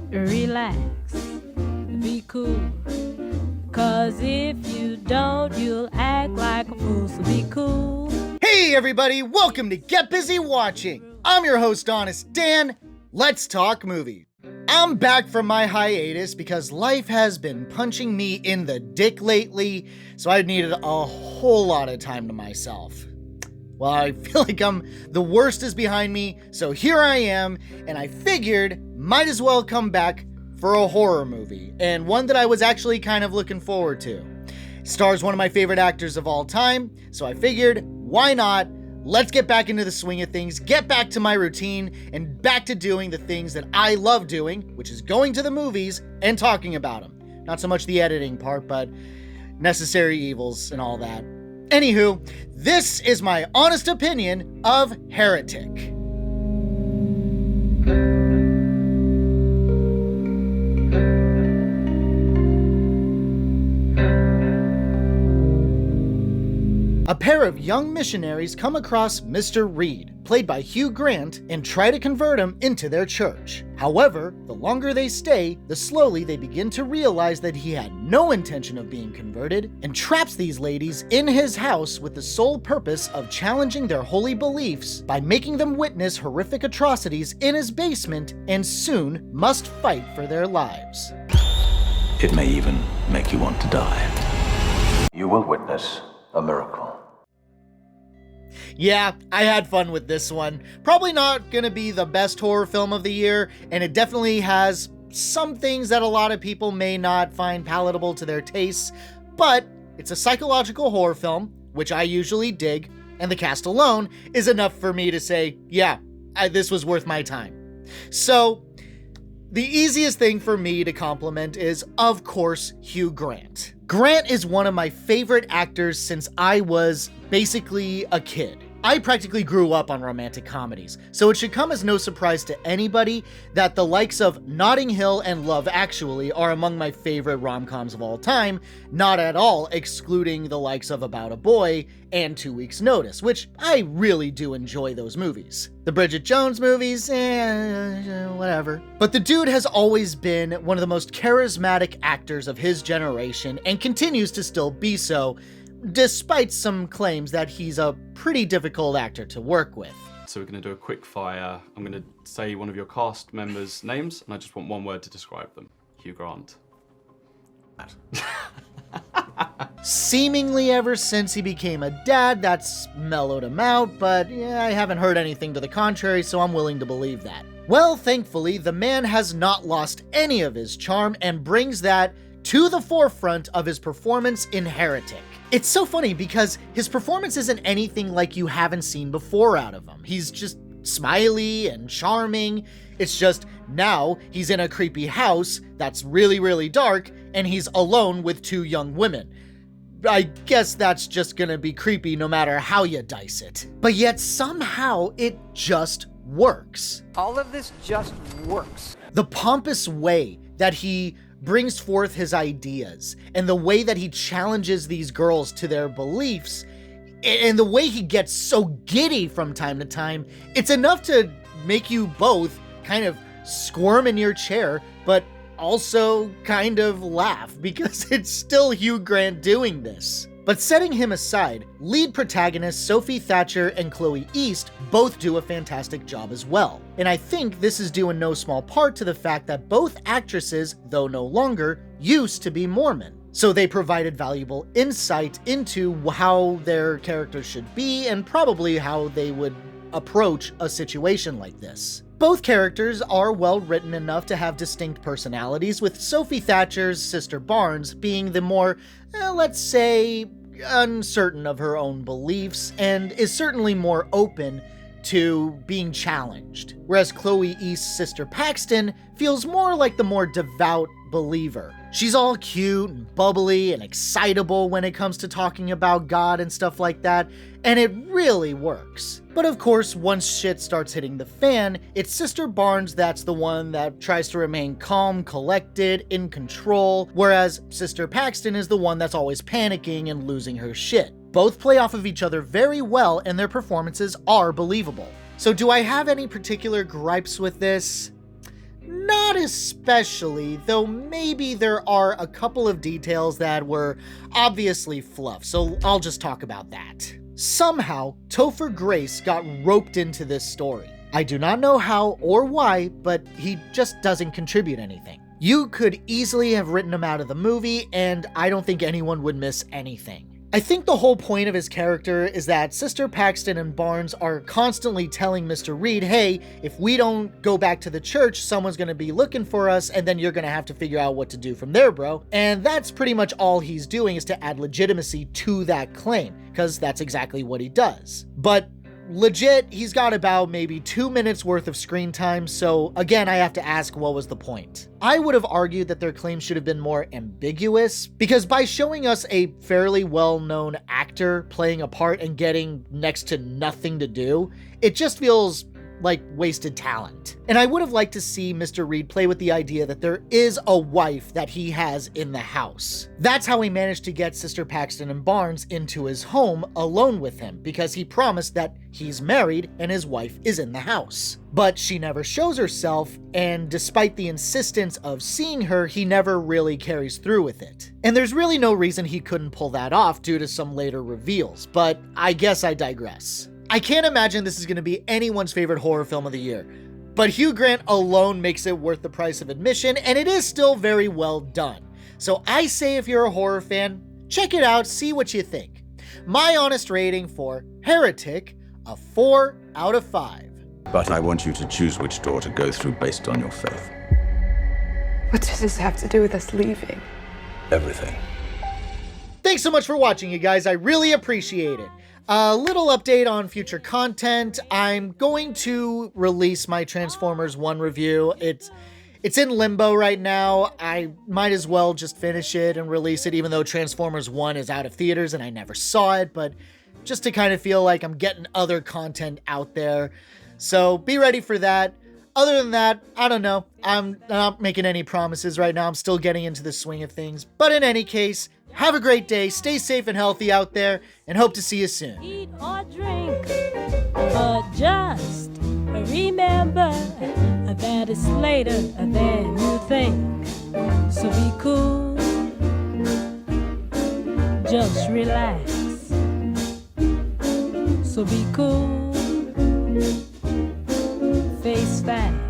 relax, be cool. Cause if you don't, you'll act like a fool, so be cool. Hey everybody, welcome to Get Busy Watching. I'm your host, Honest Dan. Let's talk movies. I'm back from my hiatus because life has been punching me in the dick lately, so I needed a whole lot of time to myself. Well, I feel like the worst is behind me, so here I am, and I figured might as well come back for a horror movie, and one that I was actually kind of looking forward to. Stars one of my favorite actors of all time, so I figured, why not? Let's get back into the swing of things, get back to my routine, and back to doing the things that I love doing, which is going to the movies and talking about them. Not so much the editing part, but necessary evils and all that. Anywho, this is my honest opinion of Heretic. A pair of young missionaries come across Mr. Reed, played by Hugh Grant, and try to convert him into their church. However, the longer they stay, the slowly they begin to realize that he had no intention of being converted, and traps these ladies in his house with the sole purpose of challenging their holy beliefs by making them witness horrific atrocities in his basement and soon must fight for their lives. It may even make you want to die. You will witness a miracle. Yeah, I had fun with this one. Probably not gonna be the best horror film of the year, and it definitely has some things that a lot of people may not find palatable to their tastes, but it's a psychological horror film, which I usually dig, and the cast alone is enough for me to say, yeah, this was worth my time. So, the easiest thing for me to compliment is, of course, Hugh Grant. Grant is one of my favorite actors since I was basically a kid. I practically grew up on romantic comedies, so it should come as no surprise to anybody that the likes of Notting Hill and Love Actually are among my favorite rom-coms of all time, not at all excluding the likes of About a Boy and 2 Weeks Notice, which I really do enjoy those movies. The Bridget Jones movies, whatever. But the dude has always been one of the most charismatic actors of his generation and continues to still be so, despite some claims that he's a pretty difficult actor to work with. So we're going to do a quick fire. I'm going to say one of your cast members' names, and I just want one word to describe them. Hugh Grant. Seemingly ever since he became a dad, that's mellowed him out, but yeah, I haven't heard anything to the contrary, so I'm willing to believe that. Well, thankfully, the man has not lost any of his charm and brings that to the forefront of his performance in Heretic. It's so funny because his performance isn't anything like you haven't seen before out of him. He's just smiley and charming. It's just now he's in a creepy house that's really, really dark, and he's alone with two young women. I guess that's just gonna be creepy no matter how you dice it. But yet somehow it just works. All of this just works. The pompous way that he brings forth his ideas and the way that he challenges these girls to their beliefs and the way he gets so giddy from time to time, it's enough to make you both kind of squirm in your chair, but also kind of laugh because it's still Hugh Grant doing this. But setting him aside, lead protagonists Sophie Thatcher and Chloe East both do a fantastic job as well. And I think this is due in no small part to the fact that both actresses, though no longer, used to be Mormon. So they provided valuable insight into how their characters should be and probably how they would approach a situation like this. Both characters are well written enough to have distinct personalities, with Sophie Thatcher's sister Barnes being the more, let's say, uncertain of her own beliefs and is certainly more open to being challenged, whereas Chloe East's sister Paxton feels more like the more devout believer. She's all cute and bubbly and excitable when it comes to talking about God and stuff like that, and it really works. But of course, once shit starts hitting the fan, it's Sister Barnes that's the one that tries to remain calm, collected, in control, whereas Sister Paxton is the one that's always panicking and losing her shit. Both play off of each other very well, and their performances are believable. So do I have any particular gripes with this? Not especially, though maybe there are a couple of details that were obviously fluff, so I'll just talk about that. Somehow, Topher Grace got roped into this story. I do not know how or why, but he just doesn't contribute anything. You could easily have written him out of the movie, and I don't think anyone would miss anything. I think the whole point of his character is that Sister Paxton and Barnes are constantly telling Mr. Reed, hey, if we don't go back to the church, someone's gonna be looking for us, and then you're gonna have to figure out what to do from there, bro. And that's pretty much all he's doing, is to add legitimacy to that claim, because that's exactly what he does. But legit, he's got about maybe 2 minutes worth of screen time, so again, I have to ask, what was the point? I would have argued that their claims should have been more ambiguous, because by showing us a fairly well-known actor playing a part and getting next to nothing to do, it just feels like wasted talent. And I would have liked to see Mr. Reed play with the idea that there is a wife that he has in the house. That's how he managed to get Sister Paxton and Barnes into his home alone with him, because he promised that he's married and his wife is in the house. But she never shows herself, and despite the insistence of seeing her, he never really carries through with it. And there's really no reason he couldn't pull that off due to some later reveals, but I guess I digress. I can't imagine this is going to be anyone's favorite horror film of the year, but Hugh Grant alone makes it worth the price of admission, and it is still very well done. So I say, if you're a horror fan, check it out, see what you think. My honest rating for Heretic, a 4 out of 5. But I want you to choose which door to go through based on your faith. What does this have to do with us leaving? Everything. Thanks so much for watching, you guys. I really appreciate it. A little update on future content. I'm going to release my Transformers 1 review. It's in limbo right now. I might as well just finish it and release it, even though Transformers 1 is out of theaters and I never saw it, but just to kind of feel like I'm getting other content out there. So be ready for that. Other than that, I don't know. I'm not making any promises right now. I'm still getting into the swing of things. But in any case, have a great day, stay safe and healthy out there, and hope to see you soon. Eat or drink, but just remember that it's later than you think. So be cool, just relax. So be cool, face facts.